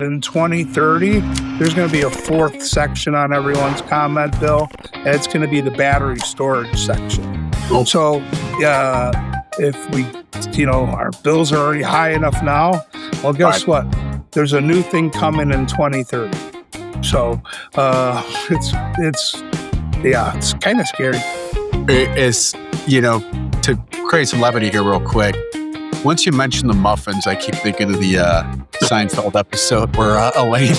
In 2030, there's going to be a fourth section on everyone's comment bill, and it's going to be the battery storage section. Oh. So if we, our bills are already high enough now, well, guess what? There's a new thing coming in 2030. So it's kind of scary. It's, to create some levity here real quick. Once you mention the muffins, I keep thinking of the Seinfeld episode where Elaine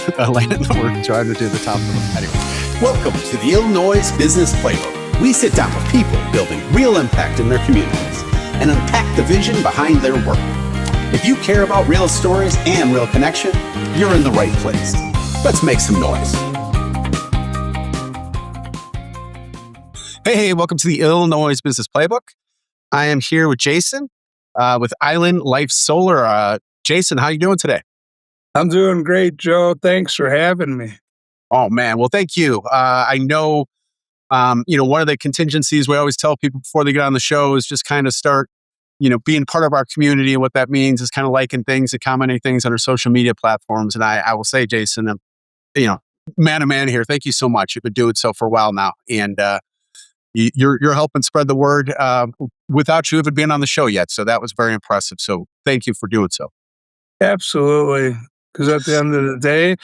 and we're trying to do the top of them. Anyway, welcome to the Ill Noise Business Playbook. We sit down with people building real impact in their communities and unpack the vision behind their work. If you care about real stories and real connection, you're in the right place. Let's make some noise. Hey, welcome to the Ill Noise Business Playbook. I am here with Jason with Island Life Solar. Jason, how you doing today? I'm doing great, Joe. Thanks for having me. Oh, man. Well, thank you. I know, one of the contingencies we always tell people before they get on the show is just kind of start, being part of our community. And what that means is kind of liking things and commenting things on our social media platforms. And I will say, Jason, man to man here, thank you so much. You've been doing so for a while now. And you're helping spread the word without you even being on the show yet. So that was very impressive. So thank you for doing so. Absolutely. Because at the end of the day,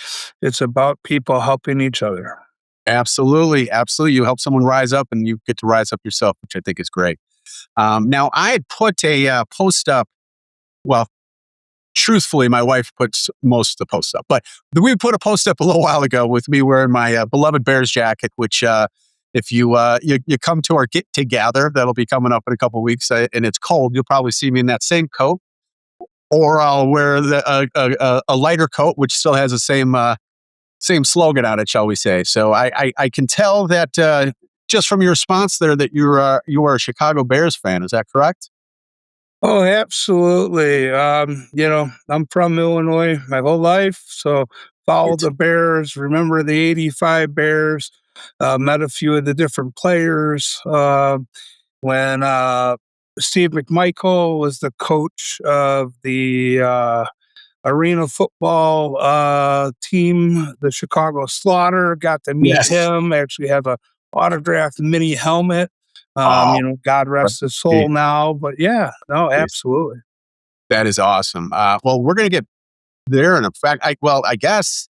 it's about people helping each other. Absolutely. Absolutely. You help someone rise up and you get to rise up yourself, which I think is great. Now, I had put a post up. Well, truthfully, my wife puts most of the posts up. But we put a post up a little while ago with me wearing my beloved Bears jacket, which if you come to our get together, that'll be coming up in a couple of weeks, and it's cold, you'll probably see me in that same coat, or I'll wear a lighter coat, which still has the same slogan on it, shall we say? So I can tell that just from your response there that you are a Chicago Bears fan. Is that correct? Oh, absolutely. I'm from Illinois my whole life, so followed the Bears. Remember the '85 Bears. Met a few of the different players when Steve McMichael was the coach of the arena football team, the Chicago Slaughter. Got to meet him. Actually have a autographed mini helmet. God rest his soul now. But yeah, no, absolutely. That is awesome. Well, we're going to get there. And in fact, I guess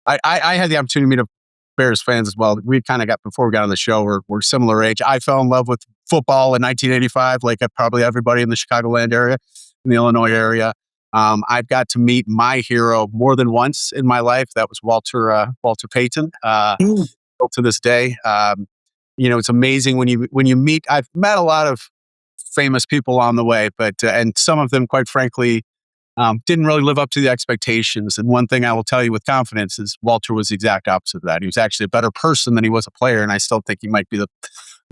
I had the opportunity to meet a Bears fans as well. We kind of got, before we got on the show, we're similar age. I fell in love with football in 1985, like probably everybody in the Chicagoland area, in the Illinois area. I've got to meet my hero more than once in my life. That was Walter Payton. To this day, it's amazing when you meet. I've met a lot of famous people on the way, but and some of them, quite frankly, didn't really live up to the expectations. And one thing I will tell you with confidence is Walter was the exact opposite of that. He was actually a better person than he was a player. And I still think he might be the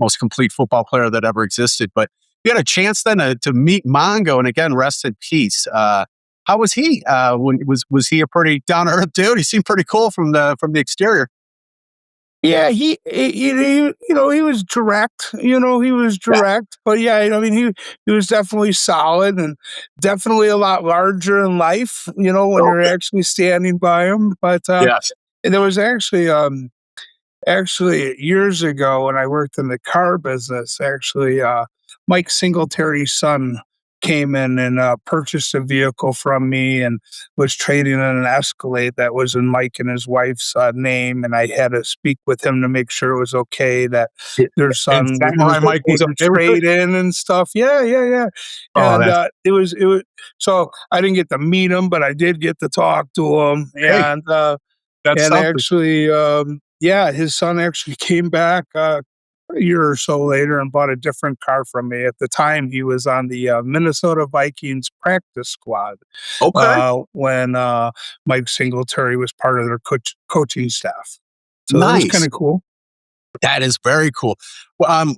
most complete football player that ever existed. But you had a chance then to meet Mongo, and again, rest in peace. How was he? Was he a pretty down to earth dude? He seemed pretty cool from the exterior. Yeah, he was direct. But yeah, he was definitely solid and definitely a lot larger in life. When you're actually standing by him. But Yes. there was actually years ago when I worked in the car business. Actually, Mike Singletary's son came in and purchased a vehicle from me and was trading in an Escalade that was in Mike and his wife's name. And I had to speak with him to make sure it was okay that their son Mike was trade in and stuff. Yeah. And it was. So I didn't get to meet him, but I did get to talk to him. And actually, his son actually came back a year or so later and bought a different car from me. At the time, he was on the Minnesota Vikings practice squad when Mike Singletary was part of their coaching staff. So that was kind of cool. That is very cool. Well,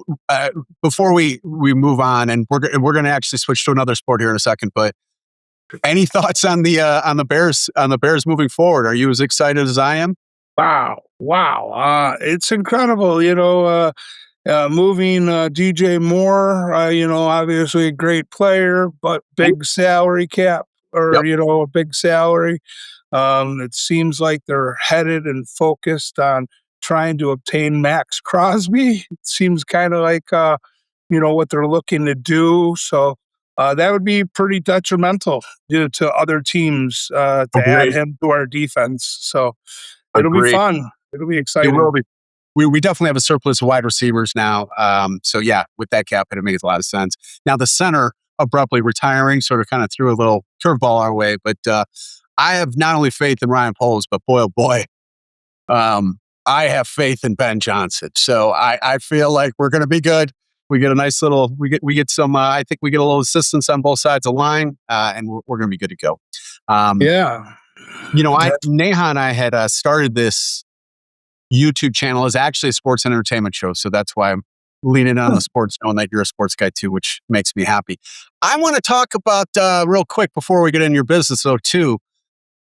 before we move on, and we're going to actually switch to another sport here in a second, but any thoughts on the Bears moving forward? Are you as excited as I am? Wow. It's incredible. Moving DJ Moore, obviously a great player, but big salary cap or, a big salary. It seems like they're headed and focused on trying to obtain Max Crosby. It seems kind of like what they're looking to do. So that would be pretty detrimental to other teams to add Agreed. him to our defense. So it'll be Agreed. fun. It'll be It exciting. will be. We definitely have a surplus of wide receivers now. So yeah, with that cap hit, it makes a lot of sense. Now the center abruptly retiring sort of kind of threw a little curveball our way, but I have not only faith in Ryan Poles, but boy, oh boy, I have faith in Ben Johnson. So I feel like we're going to be good. We get a nice little, we get some, I think we get a little assistance on both sides of the line, and we're going to be good to go. Yeah. Neha and I had started this YouTube channel is actually a sports and entertainment show. So that's why I'm leaning on the sports, knowing that you're a sports guy too, which makes me happy. I want to talk about real quick before we get into your business though too.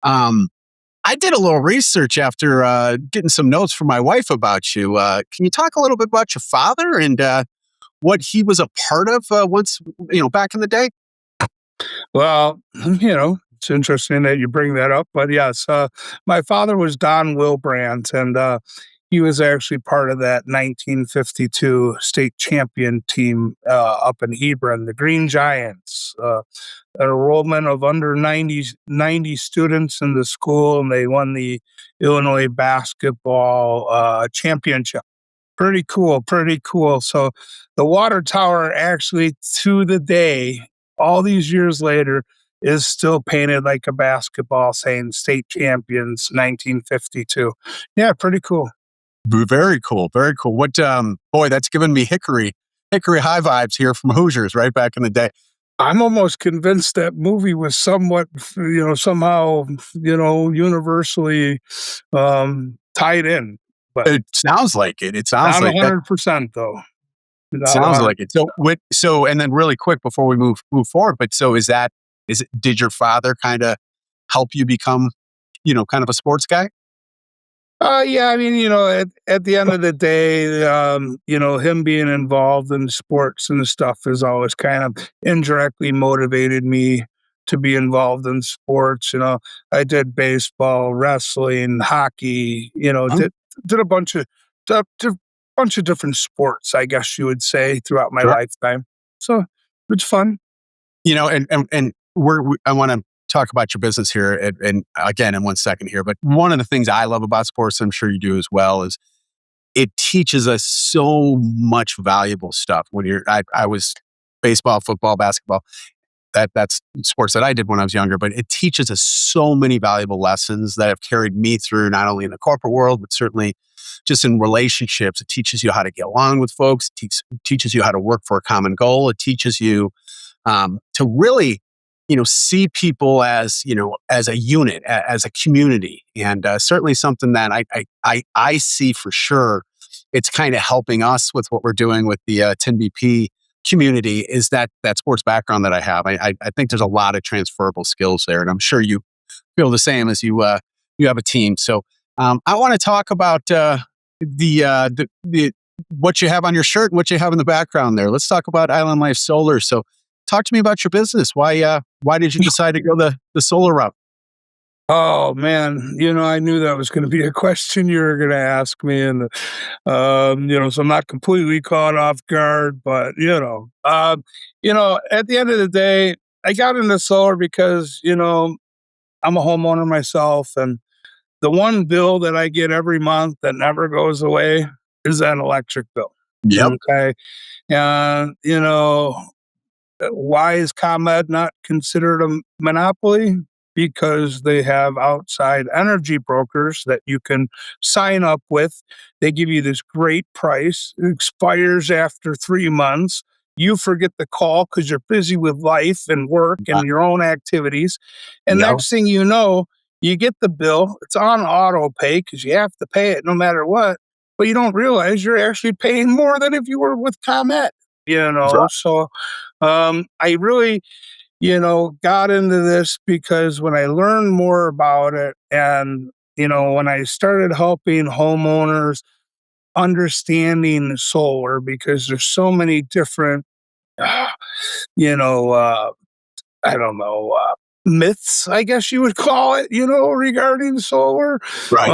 I did a little research after getting some notes from my wife about you. Can you talk a little bit about your father and what he was a part of once, back in the day? Well, it's interesting that you bring that up, but yes, my father was Don Wilbrandt, and he was actually part of that 1952 state champion team up in Hebron, the Green Giants. An enrollment of under 90 students in the school, and they won the Illinois basketball championship. Pretty cool, pretty cool. So the water tower actually, to the day, all these years later, is still painted like a basketball saying state champions 1952. Yeah, pretty cool. Very cool. Very cool. What, boy, that's given me Hickory High vibes here from Hoosiers right back in the day. I'm almost convinced that movie was somewhat, somehow, universally tied in. But It sounds like it. It sounds not like that. 100% though. Not Sounds 100%. like it. And then really quick before we move forward, but so did your father kind of help you become, kind of a sports guy? Yeah, I mean, at the end of the day, him being involved in sports and stuff has always kind of indirectly motivated me to be involved in sports. I did baseball, wrestling, hockey. Huh? Did a bunch of different sports, I guess you would say, throughout my Sure. lifetime. So it's fun. And I want to talk about your business here and again in 1 second here. But one of the things I love about sports, I'm sure you do as well, is it teaches us so much valuable stuff. I was baseball, football, basketball. That's sports that I did when I was younger, but it teaches us so many valuable lessons that have carried me through not only in the corporate world, but certainly just in relationships. It teaches you how to get along with folks. It teaches you how to work for a common goal. It teaches you to really, see people as, as a unit, as a community. And certainly something that I see for sure. It's kind of helping us with what we're doing with the 10BP community is that sports background that I have. I think there's a lot of transferable skills there. And I'm sure you feel the same as you have a team. So I want to talk about the what you have on your shirt and what you have in the background there. Let's talk about Island Life Solar. So talk to me about your business. Why did you decide to go the solar route? Oh man, I knew that was going to be a question you were going to ask me, and so I'm not completely caught off guard. But at the end of the day, I got into solar because I'm a homeowner myself, and the one bill that I get every month that never goes away is that electric bill. Yep. Okay, and why is ComEd not considered a monopoly? Because they have outside energy brokers that you can sign up with. They give you this great price. It expires after 3 months. You forget the call because you're busy with life and work and your own activities. And Yep. next thing you know, you get the bill. It's on auto pay because you have to pay it no matter what. But you don't realize you're actually paying more than if you were with ComEd. Right. So I really got into this because when I learned more about it and, when I started helping homeowners understanding solar, because there's so many different, I don't know, myths, I guess you would call it, regarding solar. Right.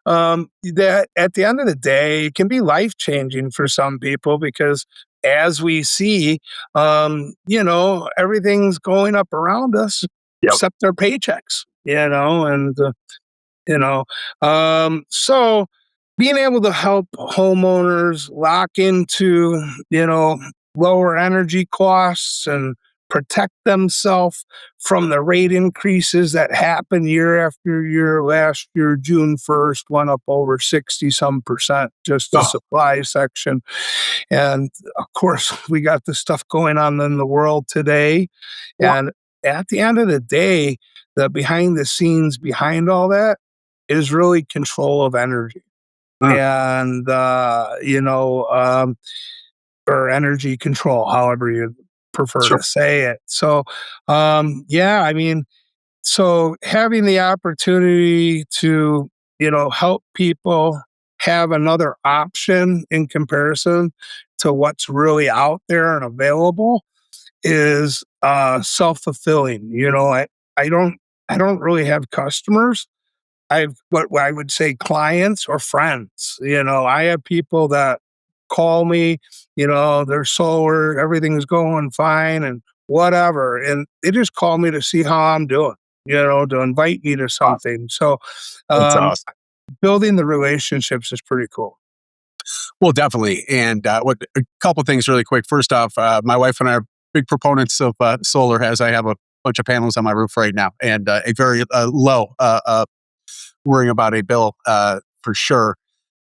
That at the end of the day, it can be life changing for some people because as we see, everything's going up around us Yep. except their paychecks, and you know. So being able to help homeowners lock into, lower energy costs and protect themselves from the rate increases that happen year after year. Last year, June 1st, went up over 60 some percent, just the Oh, supply section. And of course, we got the stuff going on in the world today. wow. And at the end of the day, the behind the scenes behind all that is really control of energy Uh, and, or energy control, however you prefer sure. to say it. So, yeah, I mean, so having the opportunity to, help people have another option in comparison to what's really out there and available is self-fulfilling. I don't I don't really have customers. I've what I would say clients or friends. I have people that call me, they're solar, everything's going fine and whatever. And they just call me to see how I'm doing, to invite me to Wow. something. So That's um, awesome. building the relationships is pretty cool. Well, definitely. And what a couple things really quick. First off, my wife and I are big proponents of solar. As I have a bunch of panels on my roof right now, and a very low worrying about a bill for sure.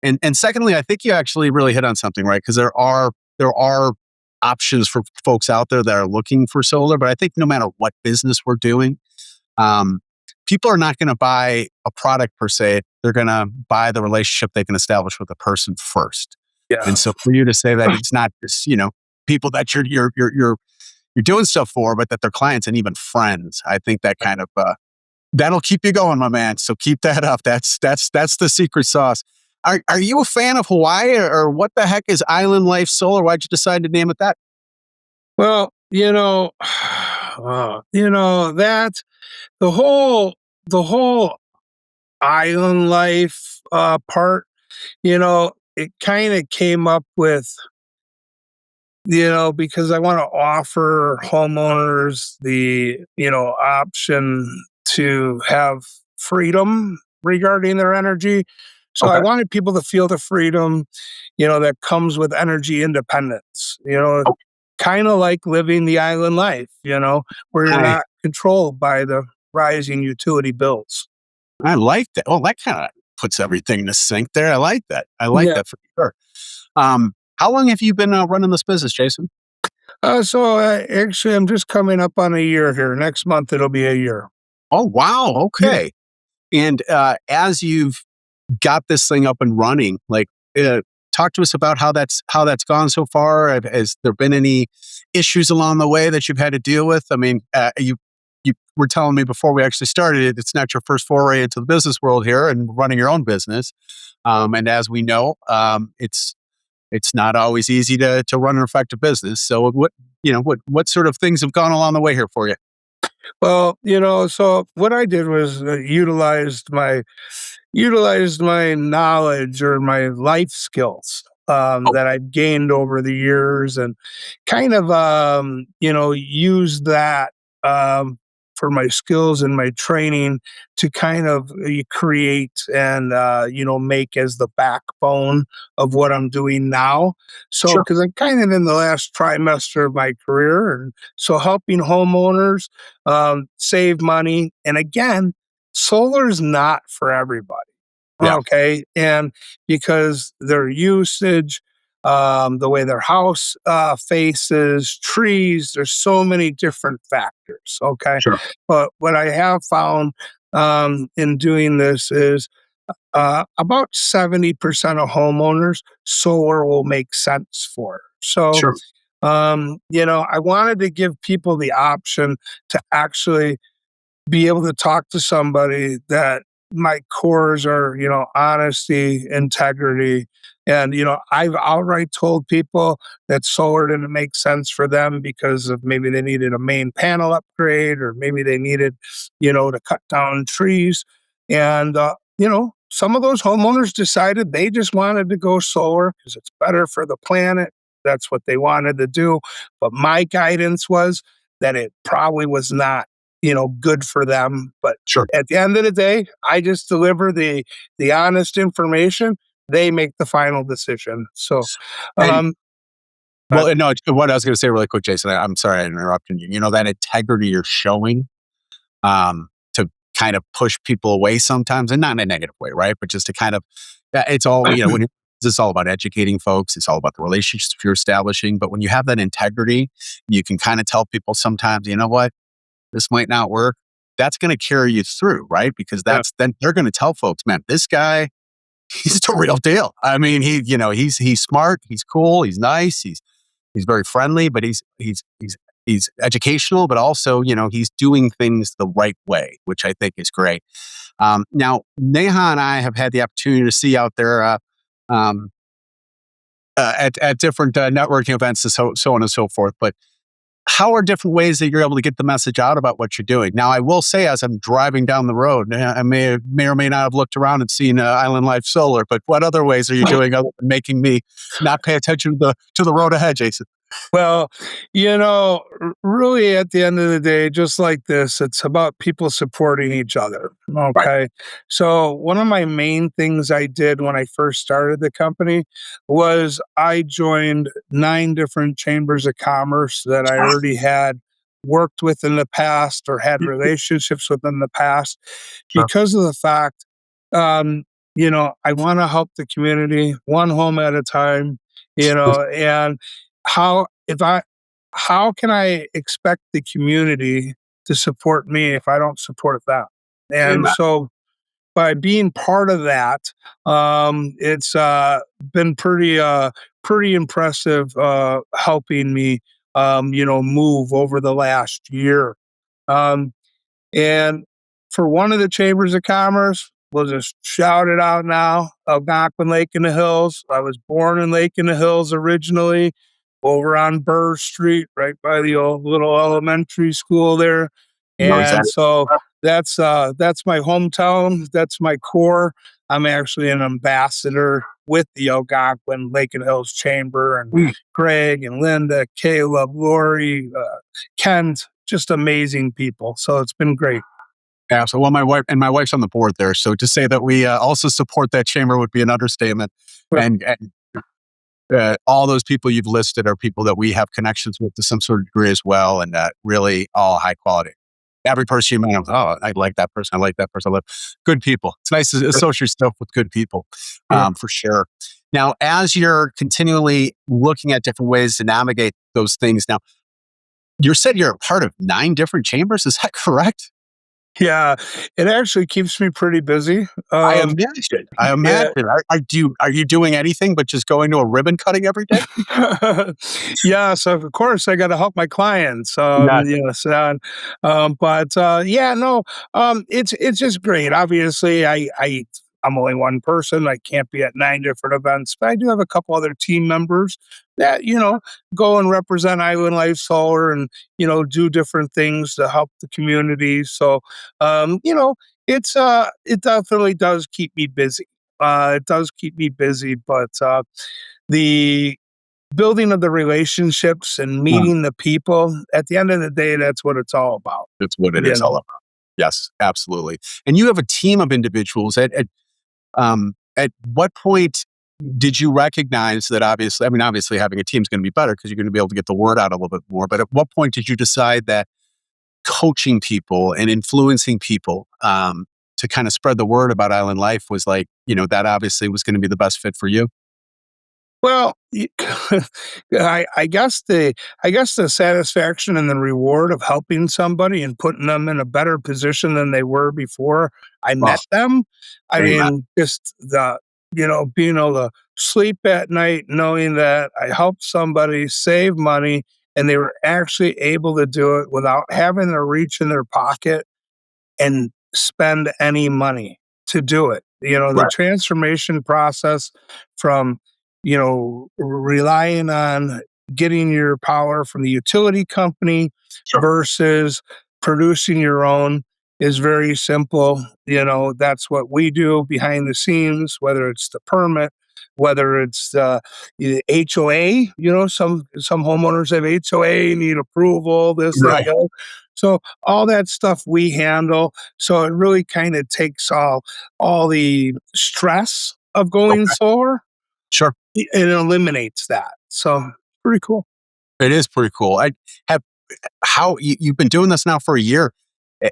And secondly, I think you actually really hit on something, right? Because there are options for folks out there that are looking for solar. But I think no matter what business we're doing, um, people are not going to buy a product per se. They're going to buy the relationship they can establish with a person first. Yeah. And so for you to say that it's not just, people that you're doing stuff for, but that they're clients and even friends, I think that kind of that'll keep you going, my man. So keep that up. That's the secret sauce. Are you a fan of Hawaii, or what the heck is Island Life Solar? Why'd you decide to name it that? Well, that the whole island life part, it kind of came up with, because I want to offer homeowners the, option to have freedom regarding their energy. So I Okay. wanted people to feel the freedom, that comes with energy independence, Oh, kind of like living the island life, where you're I not controlled by the rising utility bills. I like that. Oh, that kind of puts everything to sync there. I like that. I like Yeah. that for sure. How long have you been running this business, Jason? Actually, I'm just coming up on a year here. Next month, it'll be a year. Oh, wow. Yeah. Okay. And as you've got this thing up and running, like, talk to us about how that's gone so far. Has there been any issues along the way that you've had to deal with? I mean, you were telling me before we actually started it, it's not your first foray into the business world here and running your own business. And as we know, it's not always easy to run an effective business. So what sort of things have gone along the way here for you? Well, so what I did was utilized my knowledge or my life skills Oh, that I've gained over the years, and kind of used that for my skills and my training to kind of create and make as the backbone of what I'm doing now. So sure. because I'm kind of in the last trimester of my career, and so helping homeowners save money. And again, solar is not for everybody. Yeah, Okay. And because their usage, the way their house faces, trees, there's so many different factors. Okay. sure. But what I have found in doing this is about 70% of homeowners, solar will make sense for. So, Sure. I wanted to give people the option to actually be able to talk to somebody that my cores are, honesty, integrity. And, I've outright told people that solar didn't make sense for them because of maybe they needed a main panel upgrade or maybe they needed, to cut down trees. And, some of those homeowners decided they just wanted to go solar because it's better for the planet. That's what they wanted to do. But my guidance was that it probably was not, good for them. But Sure. at the end of the day, I just deliver the honest information. They make the final decision. So, And um, but well, no, what I was going to say really quick, Jason, I'm sorry I interrupted you. That integrity you're showing to kind of push people away sometimes, and not in a negative way, right? But just to kind of, it's all, when it's all about educating folks. It's all about the relationships you're establishing. But when you have that integrity, you can kind of tell people sometimes, you know what, this might not work. That's going to carry you through, right? Because yeah, then they're going to tell folks, man, this guy, he's the real deal. I mean, he's smart, he's cool, he's nice, he's very friendly, but he's educational, but also, he's doing things the right way, which I think is great. Now, Neha and I have had the opportunity to see out there um, at different networking events and so on and so forth. But how are different ways that you're able to get the message out about what you're doing? Now, I will say, as I'm driving down the road, I may or may not have looked around and seen Island Life Solar. But what other ways are you doing other than making me not pay attention to the road ahead, Jason? well, really at the end of the day, just like this, it's about people supporting each other. Right. Okay. So, one of my main things I did when I first started the company was I joined 9 different chambers of commerce that I already had worked with in the past or had relationships with in the past Sure. because of the fact, I want to help the community one home at a time, and how if I how can I expect the community to support me if I don't support them? And Amen. so by being part of that, it's been pretty impressive helping me move over the last year. Um, and for one of the chambers of commerce, we'll just shout it out now. Algonquin Lake in the Hills. I was born in Lake in the Hills originally, over on Burr Street, right by the old little elementary school there. No, And exactly. so that's my hometown. That's my core. I'm actually an ambassador with the Algonquin Lake and Hills Chamber, and Greg and Linda, Caleb, Lori, Kent, just amazing people. So it's been great. Yeah. So, well, my wife's on the board there. So to say that we also support that chamber would be an understatement. Well, And all those people you've listed are people that we have connections with to some sort of degree as well, and really all high quality. Every person you met, I like that person. I like that person. I love good people. It's nice to associate yourself with good people, yeah. for sure. Now, as you're continually looking at different ways to navigate those things, now you said you're a part of 9 different chambers. Is that correct? Yeah, it actually keeps me pretty busy. I imagine. I Yeah. imagine. Are you doing anything but just going to a ribbon cutting every day? Yeah, so of course I got to help my clients. Not Yes, but yeah, no, it's just great. Obviously, I'm only one person. I can't be at 9 different events, but I do have a couple other team members that go and represent Island Life Solar and do different things to help the community. So, it definitely does keep me busy. It does keep me busy, but the building of the relationships and meeting the people, at the end of the day, that's what it's all about. That's what it You is all know? about. Yes, absolutely. And you have a team of individuals. At what point did you recognize that obviously having a team is going to be better because you're going to be able to get the word out a little bit more. But at what point did you decide that coaching people and influencing people to kind of spread the word about Island Life was that obviously was going to be the best fit for you? Well, I guess the satisfaction and the reward of helping somebody and putting them in a better position than they were before I Oh, met them. I amen. mean, just being able to sleep at night knowing that I helped somebody save money and they were actually able to do it without having to reach in their pocket and spend any money to do it. The Right. transformation process from, relying on getting your power from the utility company Sure. versus producing your own is very simple. That's what we do behind the scenes, whether it's the permit, whether it's the HOA. Some homeowners have HOA, need approval, this, that, Right. the other. So all that stuff we handle. So it really kind of takes all the stress of going Okay. solar Sure. and eliminates that. So pretty cool. It is pretty cool. I have you've been doing this now for a year.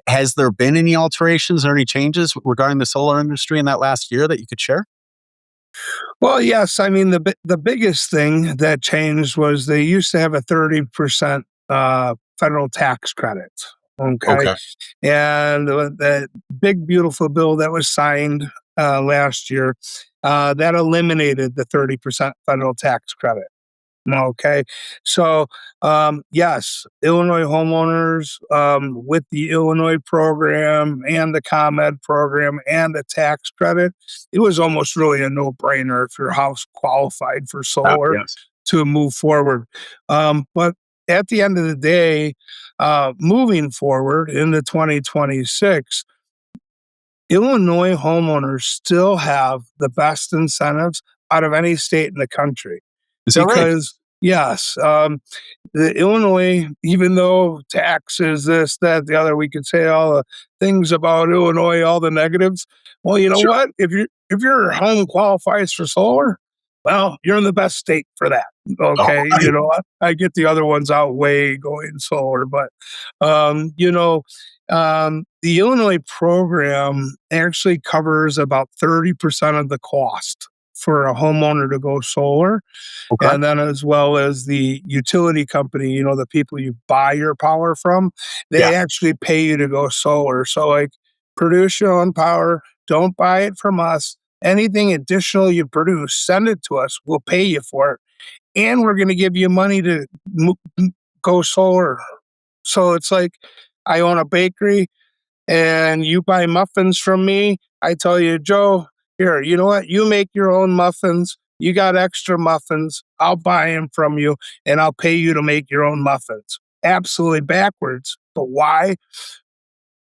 Has there been any alterations or any changes regarding the solar industry in that last year that you could share? Well, yes. I mean, the biggest thing that changed was they used to have a 30% federal tax credit. Okay. Okay. And the big, beautiful bill that was signed last year that eliminated the 30% federal tax credit. Okay. So, yes, Illinois homeowners with the Illinois program and the ComEd program and the tax credit, it was almost really a no brainer if your house qualified for solar Yes. to move forward. But at the end of the day, moving forward into 2026, Illinois homeowners still have the best incentives out of any state in the country. Is that right? Because yes, the Illinois, even though taxes, this, that, the other, we could say all the things about Illinois, all the negatives. Well, you know Sure. what? If your home qualifies for solar, well, you're in the best state for that. All Okay, right. I get the other ones outweigh going solar, but the Illinois program actually covers about 30% of the cost for a homeowner to go solar. Okay. And then as well as the utility company, the people you buy your power from, Yeah. they actually pay you to go solar. So like produce your own power, don't buy it from us. Anything additional you produce, send it to us. We'll pay you for it. And we're going to give you money to go solar. So it's like I own a bakery and you buy muffins from me. I tell you, Joe, here, you know what? You make your own muffins. You got extra muffins. I'll buy them from you and I'll pay you to make your own muffins. Absolutely backwards. But why?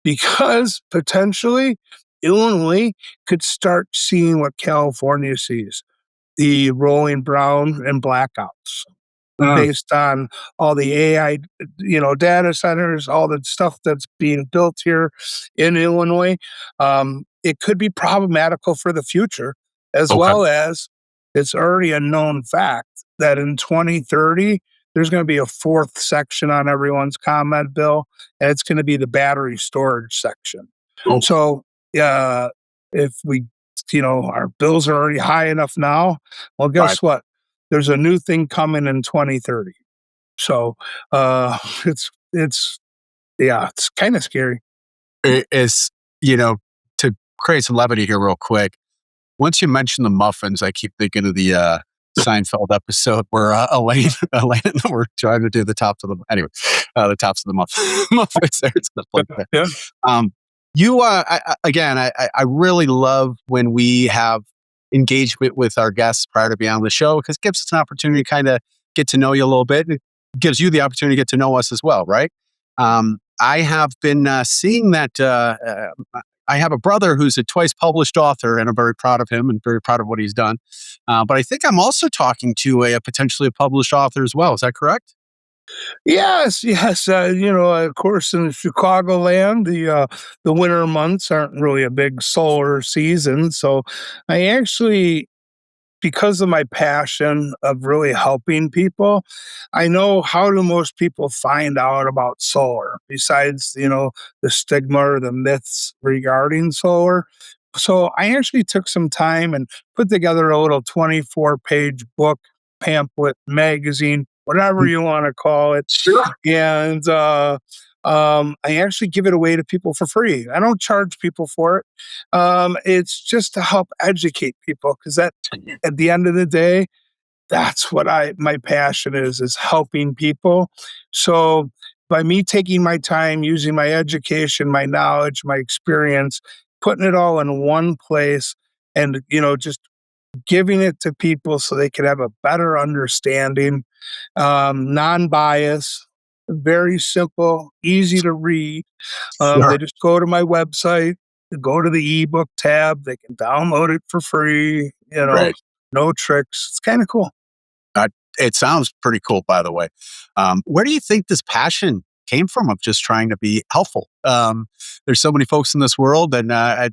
Because potentially Illinois could start seeing what California sees, the rolling brown and blackouts Mm. based on all the AI, data centers, all the stuff that's being built here in Illinois. It could be problematical for the future, as Okay. well as it's already a known fact that in 2030, there's going to be a fourth section on everyone's comment bill, and it's going to be the battery storage section. Oh, So, if our bills are already high enough now, well, right. guess what? There's a new thing coming in 2030. So, it's yeah, it's kind of scary. It is, to create some levity here real quick. Once you mention the muffins, I keep thinking of the Seinfeld episode where Elaine and we're trying to do the tops of the tops of the muffins. There's stuff like that. Yeah. I really love when we have engagement with our guests prior to being on the show because it gives us an opportunity to kind of get to know you a little bit. And it gives you the opportunity to get to know us as well, right? I have been seeing that I have a brother who's a twice published author, and I'm very proud of him and very proud of what he's done. But I think I'm also talking to a potentially a published author as well. Is that correct? Yes, yes. Of course, in Chicagoland, the winter months aren't really a big solar season. So, I actually, because of my passion of really helping people, I know how do most people find out about solar besides, the stigma or the myths regarding solar. So I actually took some time and put together a little 24-page book, pamphlet, magazine, whatever Mm. you want to call it. Sure. And I actually give it away to people for free. I don't charge people for it. It's just to help educate people because that at the end of the day, that's what my passion is helping people. So by me taking my time, using my education, my knowledge, my experience, putting it all in one place and, just giving it to people so they can have a better understanding, non-bias, very simple, easy to read. Sure. They just go to my website, go to the ebook tab, they can download it for free, Right. no tricks. It's kind of cool. It sounds pretty cool, by the way. Where do you think this passion came from of just trying to be helpful? There's so many folks in this world, and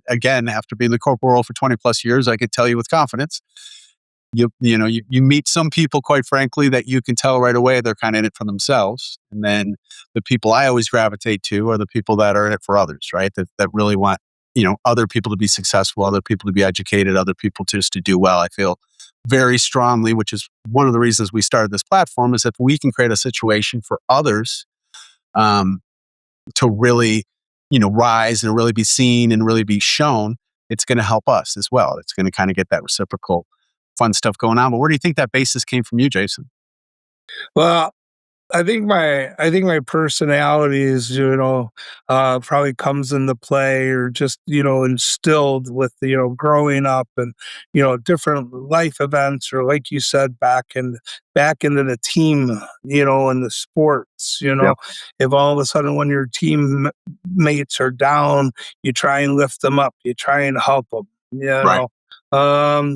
again, after being in the corporate world for 20 plus years, I could tell you with confidence, you meet some people, quite frankly, that you can tell right away they're kind of in it for themselves, and then the people I always gravitate to are the people that are in it for others, right? That really want other people to be successful, other people to be educated, other people just to do well. I feel very strongly, which is one of the reasons we started this platform, is if we can create a situation for others to really, rise and really be seen and really be shown, it's going to help us as well. It's going to kind of get that reciprocal fun stuff going on. But where do you think that basis came from you, Jason? Well, I think my personality is, probably comes into play, or just, instilled with, growing up, and, different life events, or like you said, back into the team, and the sports, Yep. if all of a sudden when your teammates are down, you try and lift them up, you try and help them, Right.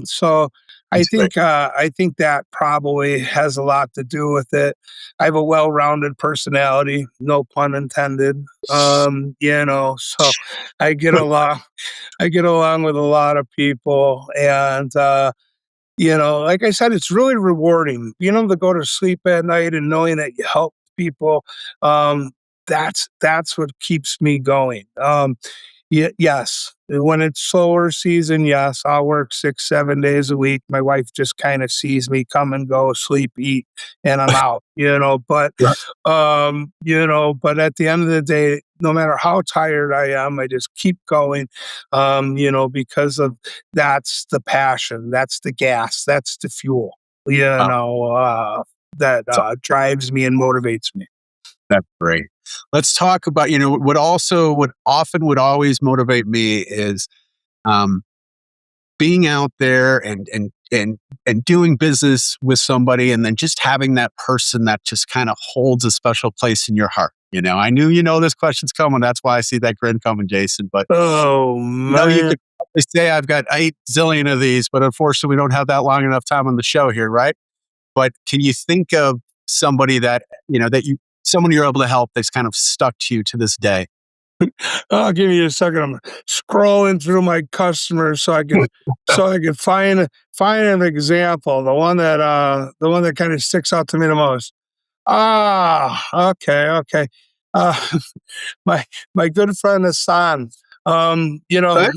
so That's great. I think that probably has a lot to do with it. I have a well-rounded personality, no pun intended. So I get along I get along with a lot of people, and like I said, it's really rewarding being able to go to sleep at night and knowing that you help people. Um, that's what keeps me going. Yes, when it's slower season, yes, I'll work 6, 7 days a week. My wife just kind of sees me come and go, sleep, eat, and I'm out, Right. but at the end of the day, no matter how tired I am, I just keep going, because of that's the passion, that's the gas, that's the fuel, Wow. that So drives me and motivates me. that's great. Let's talk about, what often would always motivate me is um, being out there and doing business with somebody, and then just having that person that just kind of holds a special place in your heart. I knew this question's coming. That's why I see that grin coming, Jason. But Oh you man. could probably say I've got 8 zillion of these, but unfortunately, we don't have that long enough time on the show here, right? But can you think of somebody that someone you're able to help that's kind of stuck to you to this day? I'll give you a second. I'm scrolling through my customers so I can find an example. The one that kind of sticks out to me the most. Okay, okay. Uh, my my good friend Hassan. Okay.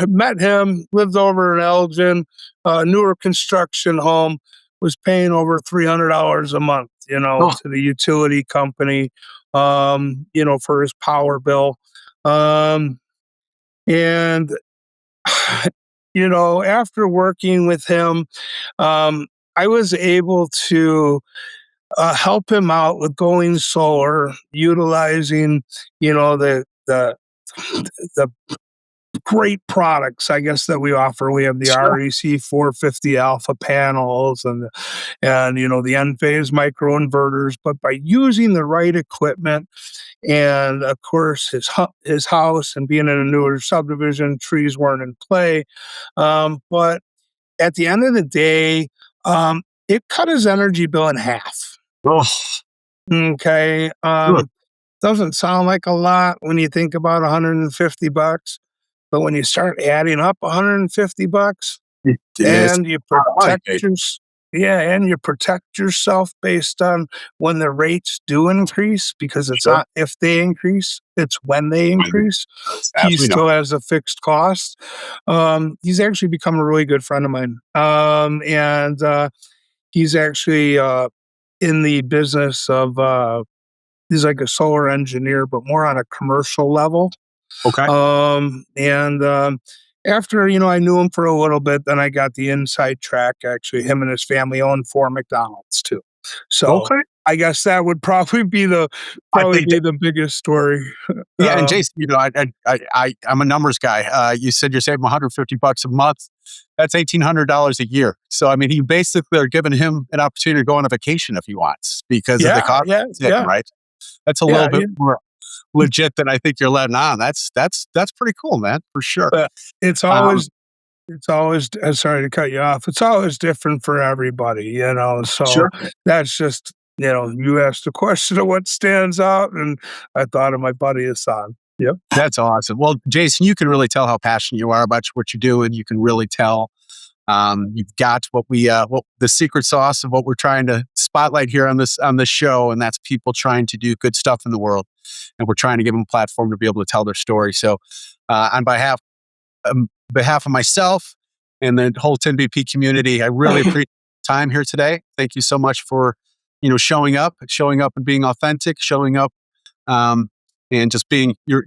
Met him, lived over in Elgin, newer construction home, was paying over $300 a month, Oh, to the utility company, for his power bill. Um, and after working with him, um, I was able to help him out with going solar, utilizing, the great products, I guess, that we offer. We have the sure. REC 450 alpha panels, and the Enphase microinverters. But by using the right equipment, and of course his house, and being in a newer subdivision, trees weren't in play. But at the end of the day, it cut his energy bill in half. Oh, Okay. good. Doesn't sound like a lot when you think about $150, but when you start adding up $150, It's and you a lot of money, protect Jason. yourself based on when the rates do increase, because it's Sure. not if they increase, it's when they increase. As He we know. still has a fixed cost. He's actually become a really good friend of mine. And he's actually in the business of he's like a solar engineer, but more on a commercial level. Okay. And After, I knew him for a little bit, then I got the inside track. Actually, him and his family own 4 McDonald's too. So Okay. I guess that would probably be I think the biggest story. Yeah, and Um, Jason, I'm a numbers guy. You said you're saving $150 a month. That's $1,800 a year. So I mean, you basically are giving him an opportunity to go on a vacation if he wants because of the yeah, cost, yeah, yeah, right? That's a little yeah, bit more legit than I think you're letting on. That's pretty cool, man, for sure. but it's Um, always sorry to cut you off. It's always different for everybody, so sure. that's just, you asked the question of what stands out, and I thought of my buddy Hassan. Yep. That's awesome. Well, Jason, you can really tell how passionate you are about what you do, and you can really tell you've got what the secret sauce of what we're trying to spotlight here on this show, and that's people trying to do good stuff in the world, and we're trying to give them a platform to be able to tell their story. So, on behalf of myself and the whole 10BP community, I really appreciate time here today. Thank you so much for showing up and being authentic, showing up. And just being your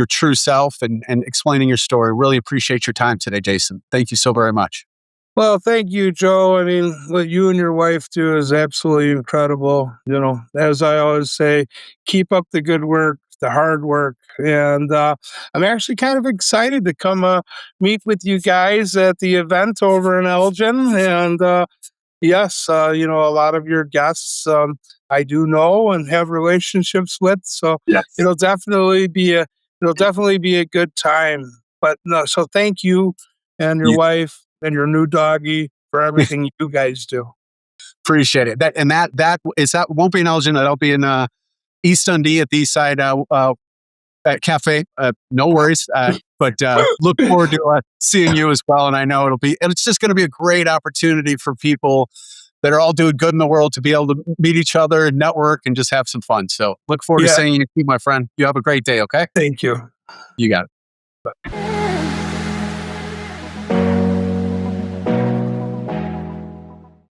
true self and explaining your story. Really appreciate your time today, Jason. Thank you so very much. Well, thank you, Joe. I mean, what you and your wife do is absolutely incredible. As I always say, keep up the good work, the hard work. And I'm actually kind of excited to come meet with you guys at the event over in Elgin. And yes, a lot of your guests I do know and have relationships with. So Yes. it'll definitely be a good time. But no, so thank you and your You wife and your new doggy for everything you guys do. appreciate it. That won't be in Elgin. That'll be in East Dundee at the East Side at Cafe. No worries. But look forward to seeing you as well. And I know it's just going to be a great opportunity for people that are all doing good in the world to be able to meet each other and network and just have some fun. So look forward to Yeah. seeing you, my friend. You have a great day. Okay. Thank you. You got it. Bye.